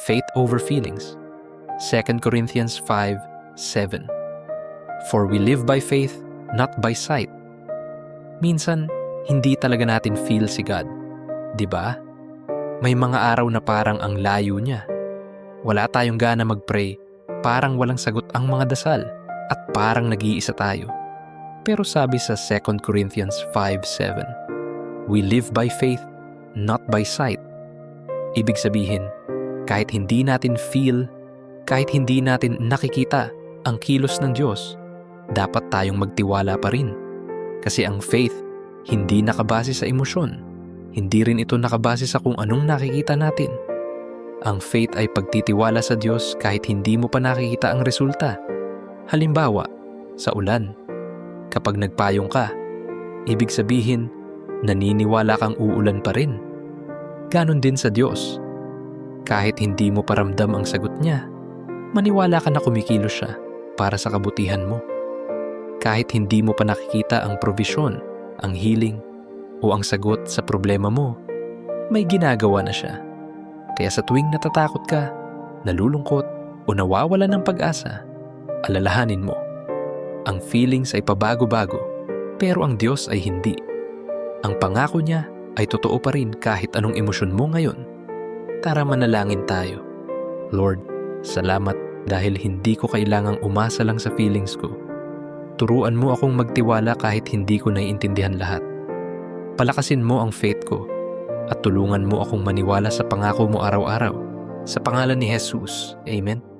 Faith over feelings. 2 Corinthians 5:7. For we live by faith, not by sight. Minsan, hindi talaga natin feel si God. 'Di ba? May mga araw na parang ang layo niya. Wala tayong gana mag-pray, parang walang sagot ang mga dasal, at parang nag-iisa tayo. Pero sabi sa 2 Corinthians 5:7, we live by faith, not by sight. Ibig sabihin, kahit hindi natin feel, kahit hindi natin nakikita ang kilos ng Diyos, dapat tayong magtiwala pa rin. Kasi ang faith, hindi nakabase sa emosyon. Hindi rin ito nakabase sa kung anong nakikita natin. Ang faith ay pagtitiwala sa Diyos kahit hindi mo pa nakikita ang resulta. Halimbawa, sa ulan. Kapag nagpayong ka, ibig sabihin, naniniwala kang uulan pa rin. Ganon din sa Diyos. Kahit hindi mo paramdam ang sagot niya, maniwala ka na kumikilos siya para sa kabutihan mo. Kahit hindi mo pa nakikita ang provisyon, ang healing, o ang sagot sa problema mo, may ginagawa na siya. Kaya sa tuwing natatakot ka, nalulungkot, o nawawala ng pag-asa, alalahanin mo. Ang feelings ay pabago-bago, pero ang Diyos ay hindi. Ang pangako niya ay totoo pa rin kahit anong emosyon mo ngayon. Tara manalangin tayo. Lord, salamat dahil hindi ko kailangang umasa lang sa feelings ko. Turuan mo akong magtiwala kahit hindi ko naiintindihan lahat. Palakasin mo ang faith ko at tulungan mo akong maniwala sa pangako mo araw-araw. Sa pangalan ni Jesus. Amen.